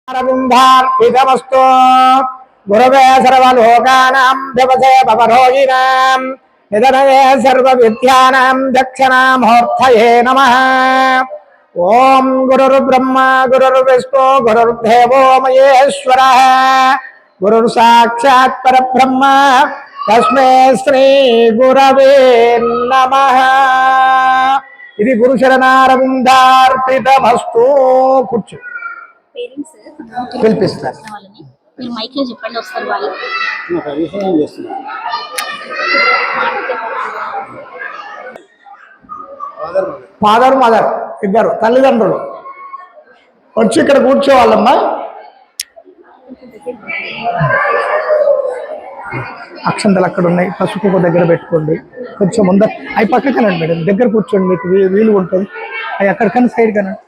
अरविन्दार्पितमस्तु गुरवे सर्वलोकानां व्यवसे भवरोगिणां निधनये सर्वविद्यानां दक्षिणामूर्तये नमः। ओम गुरुर्ब्रह्मा गुरुर्विष्णु गुरुर्देवो महेश्वरः गुरुर्साक्षात् परब्रह्म तस्मै श्री गुरवे नमः। ఇది గురు శరణారవిందార్పితమస్తు. కూర్చో పిలిపిస్తారు. మీరు మైక్ లో చెప్పండి వస్తారు వాళ్ళు. ఫాదర్ మదర్ ఇద్దరు తల్లిదండ్రులు వచ్చి ఇక్కడ కూర్చోవాలమ్మా. అక్షంతలు అక్కడ ఉన్నాయి, పసుపు దగ్గర పెట్టుకోండి. కొంచెం ముందర అవి పక్కకనండి మేడం, దగ్గర కూర్చోండి, మీకు వీలు ఉంటుంది. అవి అక్కడికన్నా సైడ్ కనండి.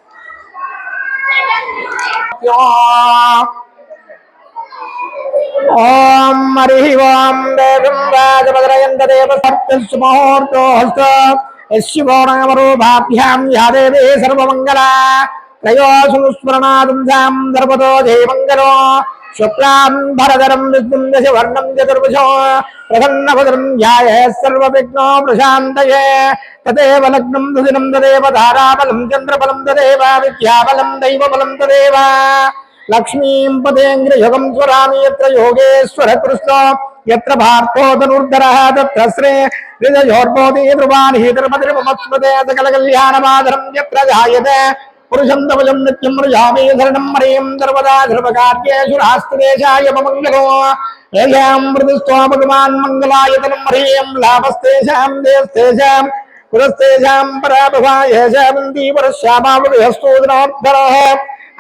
ఓం హరి ఓం దేవం రాజభద్రయంత దేవ సప్తస్సు ముహూర్తోస్తు యస్యో నామరూపాభ్యాం యా దేవీ సర్వమంగళ త్రయోసు స్మరణాదుంసాం సర్వతో జయమంగళో శుక్లాం భరధరం విష్ణుం దశవర్ణం చతుర్భుజో ప్రసన్నభద్రం ధ్యాయే సర్వవిఘ్నో ప్రశాంతయే. తదేవ లగ్నం సుదినం తదేవ తారాబలం చంద్రబలం తదేవ విద్యాబలం దైవబలం తదేవ లక్ష్మీం పదేంద్రయుగం స్వరామి యత్ర యోగేశ్వర కృష్ణ యత్ర భార్గో ధనుర్ధరః తత్ర శ్రీ హృదయోర్బోధి ధ్రువాణి ధర్మధర్మమస్మతే సకల కళ్యాణమాధరం యత్ర జాయతే పురుషం తమజం నిత్యం మృజామి శరణం మరీం సర్వదా ధర్మకార్యేషు రాస్త్రేషాయ మంగళో ఏషాం మృదుస్తో భగవాన్ మంగళాయతనం మరీం లాభస్తేషాం దేస్తేషాం పురస్తేషాం పరాభవాయేషాం దీపరశ్యామావృహస్తోదనార్థరః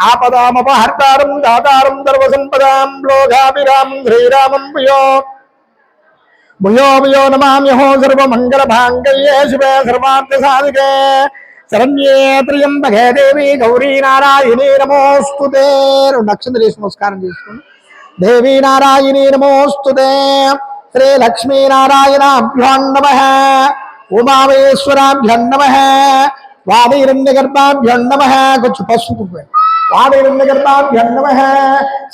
ఆపదామపహర్తారం దాతారం సర్వసంపదాం లోకాభిరామం శ్రీరామం భూయో భూయో భూయో నమామ్యహో సర్వమంగళమాంగళ్యే శివే సర్వార్థసాధికే శరణ్యే త్ర్యంబకే దేవి గౌరీ నారాయణీ నమోస్తుతే. రెండు అక్షంతలు వేసి నమస్కారం చేసుకోండి. దేవీ నారాయణీ నమోస్తుతే. శ్రీ లక్ష్మీనారాయణాభ్యో నమః, ఉమామేశ్వరాభ్యో నమః, వామీరణ్యగర్భాభ్యో నమః. కొంచెం పసుపు వామీరణ్యగర్భాభ్యో నమః,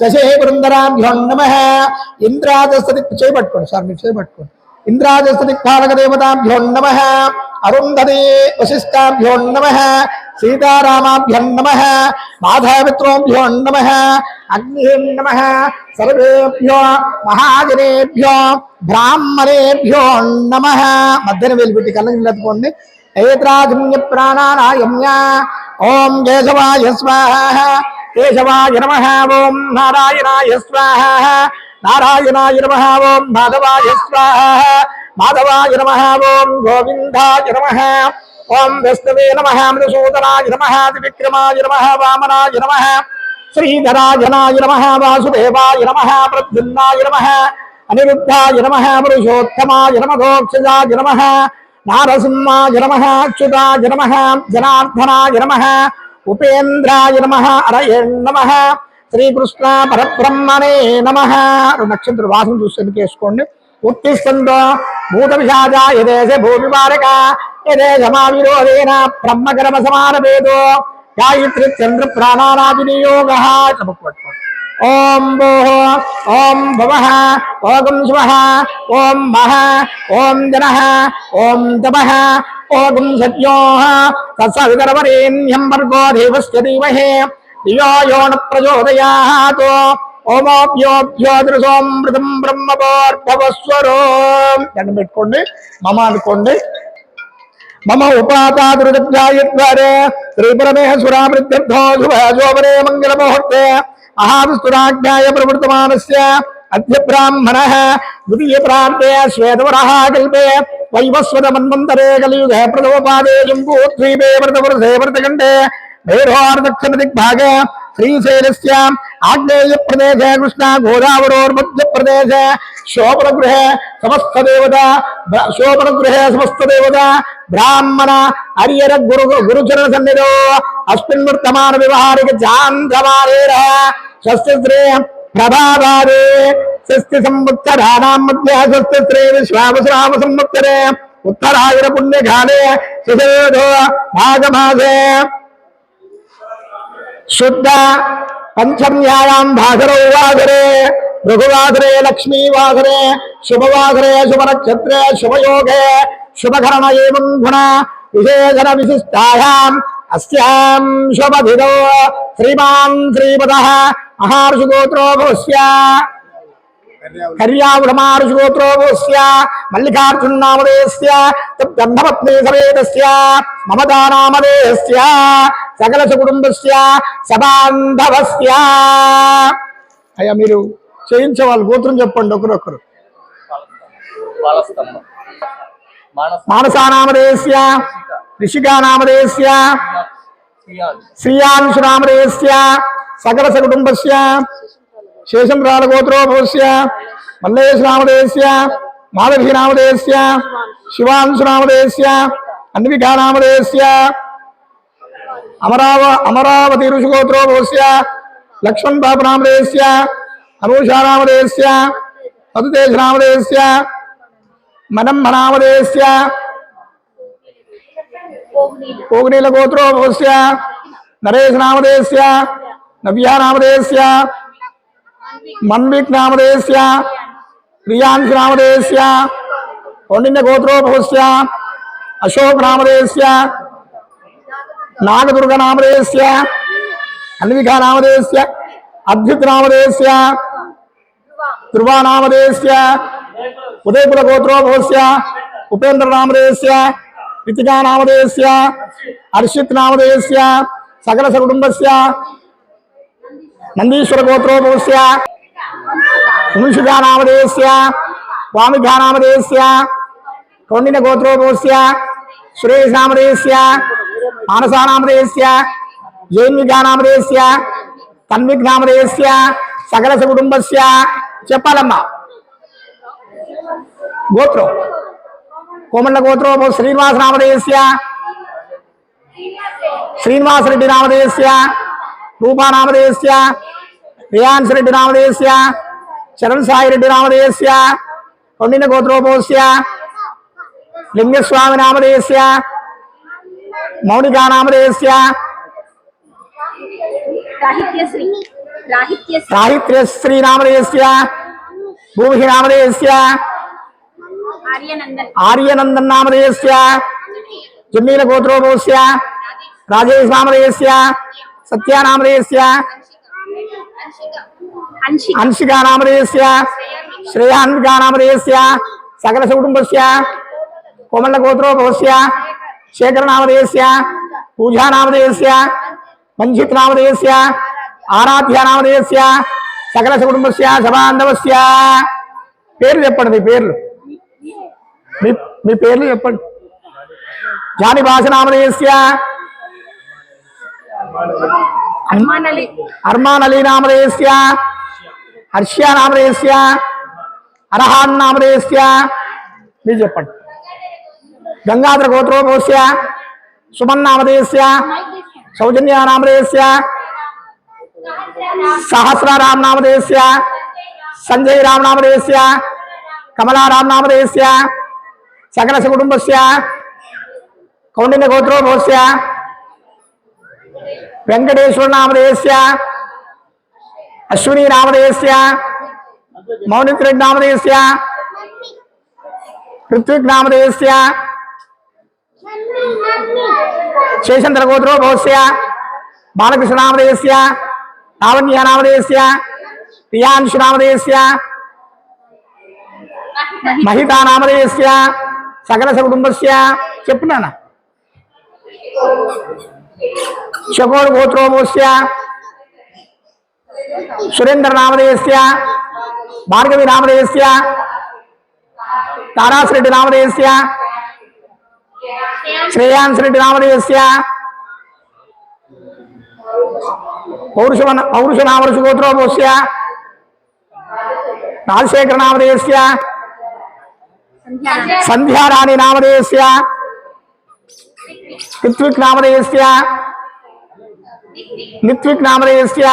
శశేపురంధరాభ్యో నమః. ఇంద్రాజస్తది చేపట్టుకోండి సార్, మీరు చేపట్టుకోండి. ఇంద్రాజస్తదిక్పాలక దేవతాభ్యో నమః, అరుంధతి వశిష్టాభ్యో నమః, సీతారామాభ్యో నమః, మాధవమిత్రోభ్యో నమః, అగ్నిహే నమః. సర్వేభ్యో మహాజనేభ్యో బ్రాహ్మణేభ్యో నమః. మధ్యన వేలుపెట్టి కళ్ళకి నిలబెట్టుకోండి. ఏత్రాజన్య ప్రాణానాయమ్య. ఓం కేశవాయ స్వాహ కేశవాయ నమః. ఓం నారాయణాయ స్వాహ నారాయణాయ నమః. ఓం మాధవాయ స్వాహ మాధవాయ నమః. ఓం గోవిందాయ నమః. ఓం విష్ణవే నమః. మధుసూదనాయ నమః. త్రివిక్రమాయ నమః. వామనాయ నమః. శ్రీధరాజనాయ నమః. వాసుదేవాయ నమః. ప్రద్యుమ్నాయ నమః. అనిరుద్ధాయ నమః. పురుషోత్తమాయ నమః. దోక్షజాయ నమః. నారసింహాయ నమః. అచ్యుతాయ నమః. జనార్దనాయ నమః. ఉపేంద్రాయ నమః. అరయే నమః. శ్రీకృష్ణ పరబ్రహ్మణే నమః. నక్షత్ర వాసం చూసి ఎన్నికేసుకోండి. ఉత్తిష్టంతో భూత విషాజ యదేశ భూమిమారక యదేశమావిరోధేన బ్రహ్మకర్మ సమానభేదో గాయత్రి చంద్ర ప్రాణానాదినియోగ. చమక్పట్టుకోండి. ఓం భోః ఓం భవః ఓం శివః ఓం మహః ఓం జనః ఓం తపః ఓం సత్యోః తత్సవితర్వరేణ్యం భర్గో దేవస్య ధీమహి ధియో యో న ప్రచోదయాత్. ఓమోభ్యోభ్యోదృశోమృతం బ్రహ్మభోర్భవస్వరో. దండం పెట్టుకోండి. మమ అనుకోండి. మమ ఉపాతాదుర్గాయత్వారే శ్రీ పరమేశ్వరామృత్యర్థో శుభశోభనే మంగళముహూర్తే మహావిష్ణురాజ్ఞాయ ప్రవృత్తమానస్య అద్య బ్రాహ్మణః ద్వితీయ ప్రాంతే శ్వేతవరః కల్పే వైవస్వత మన్వంతరే కలియుగే ప్రథమపాదే జంబూద్వీపే వ్రతవరసే వ్రతకంఠే భైరవార్దక్షిణ దిగ్భాగే శ్రీశైలస్య ఆగ్నేయ ప్రదేశే కృష్ణ గోదావరోర్మధ్య ప్రదేశే శోభనగృహే సమస్త దేవత బ్రాహ్మణ హరియర గురుచరణ సన్నిధో అస్మిన్ వర్తమాన వ్యవహారిక చాంద్రమారేర షష్ఠశ్రీ ప్రభావారే షష్ఠి సంవత్సరాణాం మధ్య షష్ఠశ్రీ విశ్వావసరామ సంవత్సరే ఉత్తరాయణ పుణ్యకాలే శశేధో భాగమాసే शुद्ध पंचम्यायां भागरे वागरे रघुवागरे लक्ष्मीवागरे शुभवागरे शुभनक्षत्रे शुभयोगे शुभकरण एवं गुण विशेषण विशिष्टायाम् अस्यां शुभदिनो श्रीमान् श्रीपदः महर्षिगोत्रो भवस्य कर्यावृमार्षिगोत्रो भवस्य मल्लिकार्जुन नामधेयस्य तद्धर्मपत्नी समेतस्य ममता नामधेयस्य सकल कुटुंबस्य సబాంధవస్య. అయ్యా మీరు చేయించే వాళ్ళు గోత్రం చెప్పండి ఒకరొకరు. మానసానామధేయస్య ऋषिकानामधेयस्य श्रियांशुनामधेयस्य सकल कुटुंबस्य शेषंरालगोत्रो भवस्य मल्लेशनामधेयस्य माधवीनामधेयस्य शिवांशुनामधेयस्य अन्विकानामधेयस्य अमरावती ऋषिगोत्रो भवस्य लक्ष्मण बाबुनामधेयस्य अनुषानामधेयस्य मधुतेजनामधेयस्य मनम्भनामधेयस्य कोगनीलगोत्रो भवस्य नरेशनामधेयस्य नव्यानामधेयस्य मन्विक्नामधेयस्य प्रियांशनामधेयस्य कौंडिन्यगोत्रो भवस्य अशोकनामधेयस्य नागदुर्गनामधेयस्य अन्विकानामधेयस्य अद्युतनामधेयस्य ध्रुवानामधेयस्य उदयपुरगोत्रो भवस्य उपेन्द्रनामधेयस्य ऋतिकानामधेयस्य हर्षितनामधेयस्य सकल कुटुंबस्य नंदीश्वरगोत्रो भवस्य मुंशिकानामधेयस्य वामिकानामधेयस्य कौंडिन्यगोत्रो भवस्य सुरेशनामधेयस्य मानसानामधेयस्य जैन्विकानामधेयस्य तन्विकानामधेयस्य सकल कुटुंबस्य చెప్పాలమ్మా గోత్రం కోమళ్ళ గోత్రం శ్రీనివాసనామధేయस्य శ్రీనివాసరెడ్డి నామధేయस्य రూపానామధేయस्य రియాన్సరెడ్డి నామధేయस्य చరణ్ సాయి రెడ్డి నామధేయस्य కొండిన గోత్రోపోస్య లింగస్వామి నామధేయस्य మౌనికా నామధేయस्य రాహిత్యశ్రీ నామధేయस्य భూమి నామధేయस्य आर्यनंदन नामधेयस्य जमीन गोत्रोपस्य राजेश नामधेयस्य सत्या नामधेयस्य अंशिका नामधेयस्य श्रेयान्विका नामधेयस्य सकल कुटुंबस्य कोमल्ल गोत्रोपस्य शेखर नामधेयस्य पूजा नामधेयस्य मंजित नामधेयस्य आराध्य नामधेयस्य सकल कुटुंबस्य सबांधवस्य పేర్లు చెప్పండి మీ పేర్లు మీ పేర్లు చెప్పండి జాని భాష నామధేయस्य అర్మాన్ అలీ నామధేయस्य హర్ష్యా నామధేయस्य అర్హాన్ నామధేయस्य మీరు చెప్పండి గంగాధర గోత్రోపస్య సుమన్ నామధేయस्य సౌజన్య నామధేయस्य సహస్రరామ్ నామధేయस्य संजय राम नामधेयस्य कमला राम नामधेयस्य सकल कुटुंबस्य कौंडिन्य गोत्रो भवस्य वेंकटेश्वर नामधेयस्य अश्विनी नामधेयस्य मौनिक रेड्डी नामधेयस्य ऋत्विक नामधेयस्य शेषंद्र गोत्रो भवस्य बालकृष्ण नामधेयस्य लावण्य नामधेयस्य प्रियांशु नामधेयस्य महिता नामधेयस्य सकल कुटुंबस्य చెప్పునానా शकोर गोत्रोपस्य सुरेंद्र नामधेयस्य भार्गवी नामधेयस्य तारास रेड्डी नामधेयस्य श्रेयांश रेड्डी नामधेयस्य पौरुष नामरुष गोत्रोपस्य राजशेखर नामधेयस्य संध्या रानी नामधेयस्य ऋत्विक नामधेयस्य नित्विक नामधेयस्य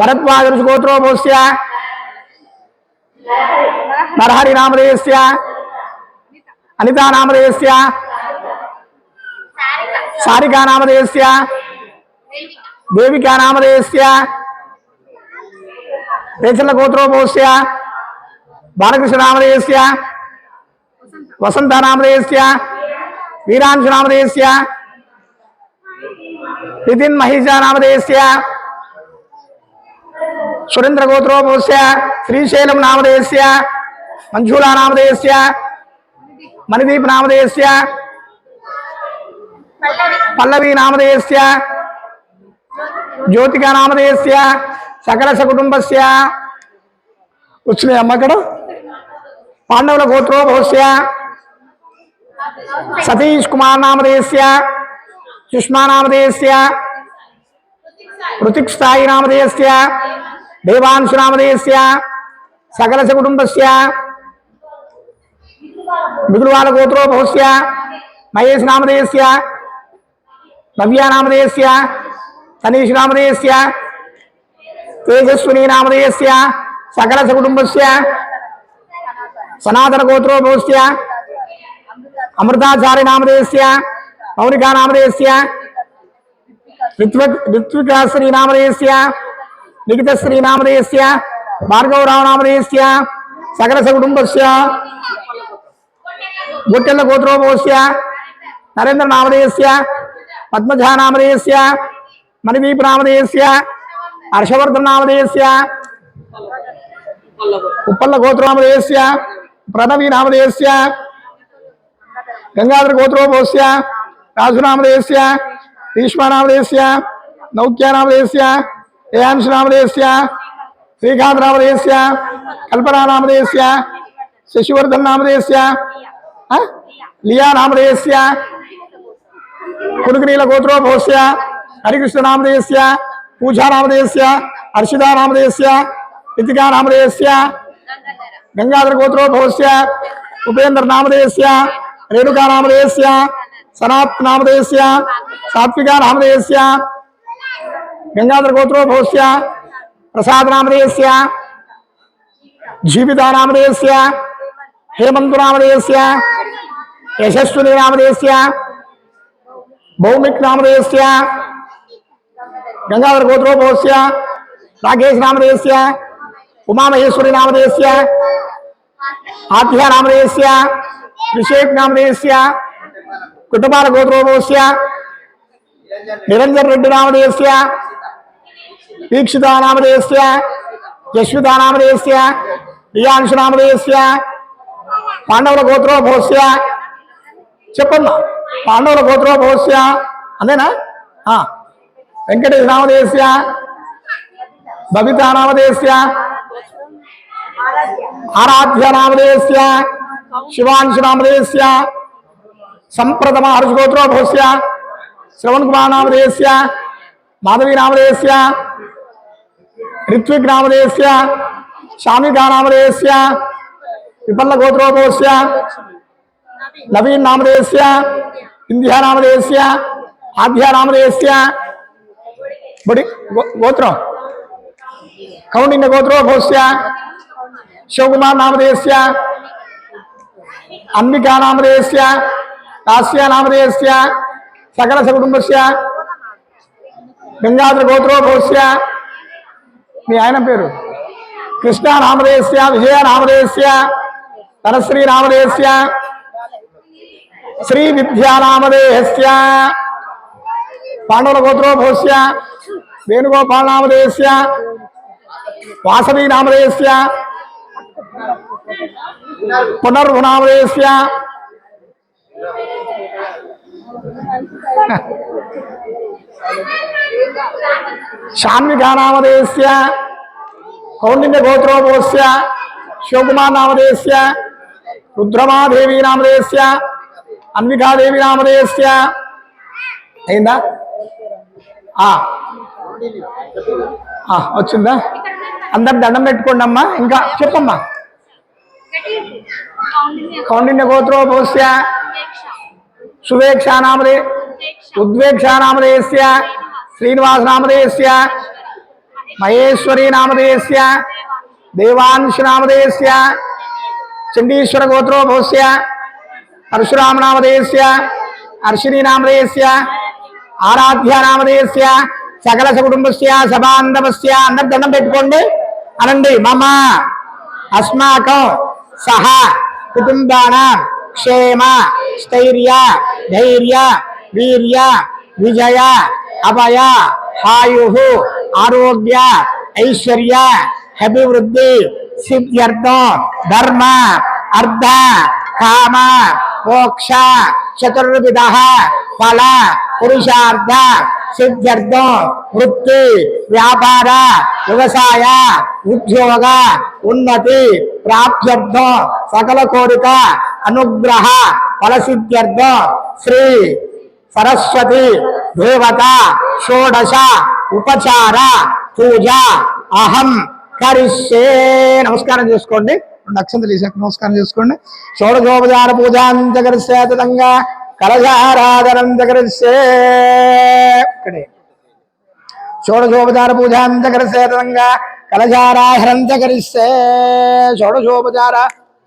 भरद्वाज गोत्रोपस्य नरहरि नामधेयस्य अनिता नामधेयस्य सारिका नामधेयस्य देविका नामधेयस्य रेचल गोत्रोभवस्य बालकृष्ण नामधेयस्य वसंत नामधेयस्य वीरांश नामधेयस्य नितिन महिषा नामधेयस्य सुरेंद्र गोत्रोभवस्य श्रीशैलम नामधेयस्य मंजूला नामधेयस्य मणिदीप नामधेयस्य पल्लवी नामधेयस्य ज्योतिका नामधेयस्य सकल सकुटुंबस्य उच्चने अम्मकड़ पांडवल गोत्रोभवस्य सतीश कुमार नामधेयस्य सुषमा नामधेयस्य ऋतिक स्थायी नामधेयस्य देवांश नामधेयस्य सकल सकुटुंबस्य बिगुलवाल गोत्रोभवस्य महेश नामधेयस्य नव्या नामधेयस्य तनीश नामधेयस्य तेजस्विनी नामधेयस्य सकल सकुटुंबस्य सनातन गोत्रोभवस्य अमृताचार्य नामधेयस्य मौनिका नामधेयस्य ऋत्विकाश्री नामधेयस्य निखितश्री नामधेयस्य भार्गवराव नामधेयस्य सकल सकुटुंबस्य गोट्टेल्ल गोत्रोभवस्य नरेंद्र नामधेयस्य पद्मजा नामधेयस्य मणिदीप नामधेयस्य हर्षवर्धन नामधेयस्य उप्पल्ल गोत्रोभवस्य प्रणवी नामधेयस्य गंगाधर गोत्रोभवस्य राजु नामधेयस्य भीष्मा नामधेयस्य नौक्या नामधेयस्य एयांश नामधेयस्य श्रीकांत नामधेयस्य कल्पना नामधेयस्य शशिवर्धन नामधेयस्य लिया नामधेयस्य कुरुग्रील गोत्रोभवस्य हरिकृष्ण नामधेयस्य पूजा नामधेयस्य हर्षिता नामधेयस्य ऋतिका नामधेयस्य गंगाधर गोत्रोभवस्य उपेंद्र नामधेयस्य रेणुका नामधेयस्य सनात नामधेयस्य सात्विका नामधेयस्य गंगाधर गोत्रोभवस्य प्रसाद नामधेयस्य जीविता नामधेयस्य हेमंत नामधेयस्य यशस्विनी नामधेयस्य भौमिक नामधेयस्य गंगाधर गोत्रोभवस्य राकेश नामधेयस्य उमा महेश्वरी नामधेयस्य आत्या नामधेयस्य अभिषेक नामधेयस्य कुटुंबाल गोत्रोभवस्य निरंजन रेड्डी नामधेयस्य दीक्षिता नामधेयस्य यश्विता नामधेयस्य रियांश नामधेयस्य पांडवल गोत्रोभवस्य చెప్పమ్మా పాండవుల గోత్రోభవస్య అంతేనా వెంకటేశ నామధేయస్య బబితా నామధేయస్య ఆరాధ్య నామధేయస్య శివాంశ నామధేయస్య సంప్రథమ హర్ష గోత్రోభవస్య శ్రవణ్ కుమార్ నామధేయస్య మాధవి నామధేయస్య ऋत्विक नामधेयस्य शामिका नामधेयस्य विपल्ल गोत्रोभवस्य नवीन नामधेयस्य इंदिया नामधेयस्य आद्या नामधेयस्य बड़ी गोत्रो कौंडिन्य गोत्रोभवस्य शिवकुमार नामधेयस्य अन्विका नामधेयस्य काश्या नामधेयस्य सकल सकुटुंबस्य गंगाधर गोत्रोभवस्य మీ ఆయన పేరు కృష్ణ నామధేయస్య విజయ నామధేయస్య తనశ్రీ నామధేయస్య శ్రీ విద్యా నామధేయస్య పాండవుల గోత్రోభవస్య వేణుగోపాల నామధేయస్య వాసవి నామధేయస్య పునర్భు నామధేయస్య शान्विका नामधेयस्य कौंडिन्य गोत्रोभवस्य शिवकुमार नामधेयस्य रुद्रमादेवी नामधेयस्य अन्विका देवी नामधेयस्य अयिंदा వచ్చిందా అందరు దండం పెట్టుకోండి అమ్మా ఇంకా చెప్పమ్మా కౌండిన్య గోత్రోభవस्य सुवेक्षा नामधे उद्वेक्षा नामधेयस्य श्रीनिवास नामधेयस्य महेश्वरी नामधेयस्य देवांश नामधेयस्य चंडीश्वर गोत्रोभवस्य परशुराम नामधेयस्य अर्शिनी नामधेयस्य आराध्या नामधेयस्य సకల సకుటుంబస్య సబాంధవస్య అందరు దండం పెట్టుకోండి అనండి. మమ అస్మాకం సహ కుటుంబానాం క్షేమ స్థైర్య ధైర్య వీర్య విజయ అభయ ఆయు ఆరోగ్య ఐశ్వర్య అభివృద్ధి సిద్ధ్యర్థం ధర్మ అర్థ కామ మోక్ష చతుర్విధ ఫల పురుషార్థ సిద్ధ్యర్థం వృత్తి వ్యాపార వ్యవసాయ ఉద్యోగ ఉన్నతి ప్రాప్త్యర్థం సకల కోరిక అనుగ్రహ ఫలసిద్ధ్యర్థం శ్రీ సరస్వతి దేవత షోడశ ఉపచార పూజ అహం కరిష్యే. నమస్కారం చేసుకోండి. అక్షంతలు తీసాక నమస్కారం చేసుకోండి. షోడశోపచార పూజాంచ కరిష్యే తదంగా కలశారాధనంచ కరిష్యే. ఇక్కడే షోడశోపచార పూజాంచ కరిష్యే తదంగా కలశారాధనంచ కరిష్యే. షోడశోపచార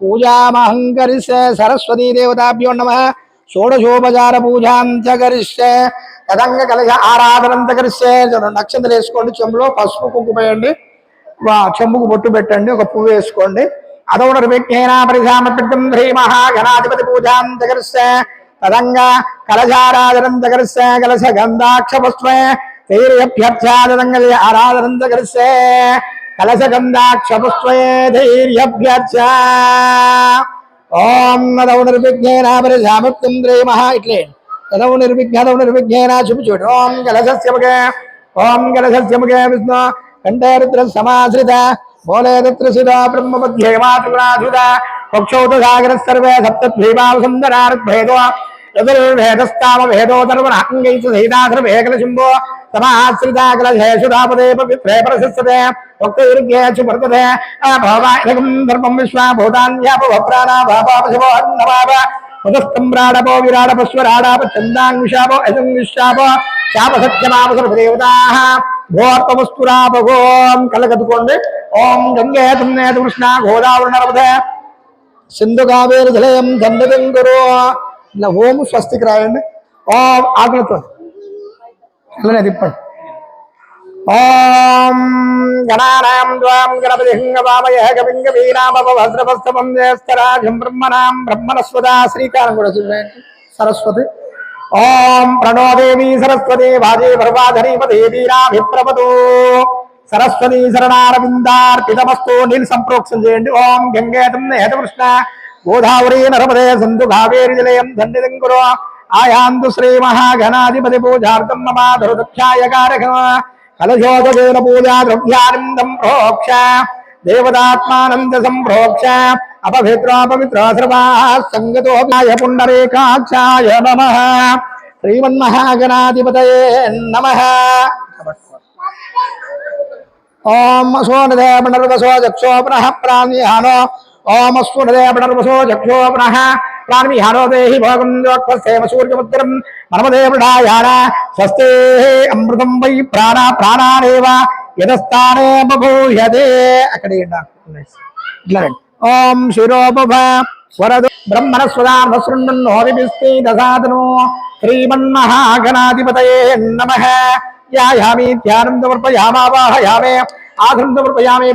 పూజామహం కరిష్యే. సరస్వతీ దేవతాభ్యో నమః. షోడశోపచార పూజాంచ కరిష్యే తదంగ కలశ ఆరాధనంచ కరిష్యే. రెండు అక్షంతలు వేసుకోండి. చెంబులో పసుపు కుంకుమ వేయండి. చెంబుకు బొట్టు పెట్టండి. ఒక పువ్వు వేసుకోండి. అదౌనర్విఘ్నేన పరిధామపితం శ్రీ మహాగణాధిపతి పూజాంచ కరిష్యే తదంగా కలశారాధనంచ కరిష్యే. కలశ గంధాక్ష పుష్పే ధైర్యభ్యర్థాదంగ ఆరాధనంచ కరిష్యే. కలశ గంధాక్ష పుష్పే ధైర్యభ్యర్థ. ఓం నదౌ నిర్విఘ్నేన పరిధామపితం శ్రీ మహా ఇట్లే తదౌ నిర్విఘ్నేన చూపించు. ఓం కలశస్యముఖే ఓం కలశస్యముఖే విష్ణు కంఠే రుద్ర సమాశ్రిత మూలే రుద్రసిద బ్రహ్మ మధ్యే మాతృనాధుత పక్షౌత సాగర సర్వే సప్తద్వీపావసుందరార్భేదో యదుర్వేదస్తామ వేదోదర్వణ అంగైత సహితాధర్వే కలశంభో సమాశ్రిత కలశేషురాపదే పవిత్రే ప్రశస్తతే భక్తైర్గేషు వర్తతే భవాయకం ధర్మం విశ్వాభూతాన్యాపభ్రాణా భాపాపశవో అన్నమాప ఉదస్తంభ్రాడపో విరాడపస్వరాడాప చందాంగుషాపో అసంగుషాపో శాప సత్యమాపసర్వదేవతాః భోర్పవస్తురాపగోం కళ్ళకద్దుకోండి. ఓం గంగే తుమ్నేత కృష్ణ గోదావరి నర్మదే సింధు కావేరి జలయం దండకం గురు. ఇలా ఓం స్వస్తికి రాయండి. ఓం ఆకులతో అలానే తిప్పండి. ఓం గణానాం ద్వాం గణపతిం వామహే కవిం కవీనామభద్రవస్తమం జ్యేష్ఠరాజం బ్రహ్మణాం బ్రహ్మణస్పదా. శ్రీకారం కూడా చూడండి. సరస్వతి. ఓం ప్రణో దేవి సరస్వతి వాజే పర్వాధరీపదే వీరాభిప్రవతు. సరస్వతి శరణారవిందార్పితమస్తు. నీళ్ళు సంప్రోక్షణ చేయండి. ఓం గంగేతం నేతకృష్ణ గోదావరి నర్మదే సింధు కావేరి జలయం దండితం కురు. ఆయాంతు శ్రీ మహాగణాధిపతి పూజార్థం మమాధురదక్షాయకారక కలశోదకేన పూజా ద్రవ్యానం సంప్రోక్ష దేవతాత్మానంద సంప్రోక్ష అపవిత్రోపవిత్ర సర్వా సంగతో పుండరీకాక్షాయ నమః. శ్రీమన్మహాగణాధిపతయే నమః. ఓం అసోనదే పునర్వసో చక్షో పునః ప్రాణిహానో. ఓం అస్వనదే పునర్వసో చక్షో పునః ప్రాణిహానో దేహి భోగం యోక్సేమ సూర్యముద్రం మనమదే ప్రధాయాన. స్వస్తే అమృతం వై ప్రాణానేవ యదస్థానే బభూయతే. అక్కడే ఇట్లా రండి. ఓం శిరోపభ వరదు బ్రహ్మణస్వదానశృణ్వన్నోదిభిస్తే దశాతను. శ్రీమన్మహాగణాధిపతయే నమః. ధ్యాయామి ధ్యానం సమర్పయామావాహయామి ఆసనం సమర్పయామి.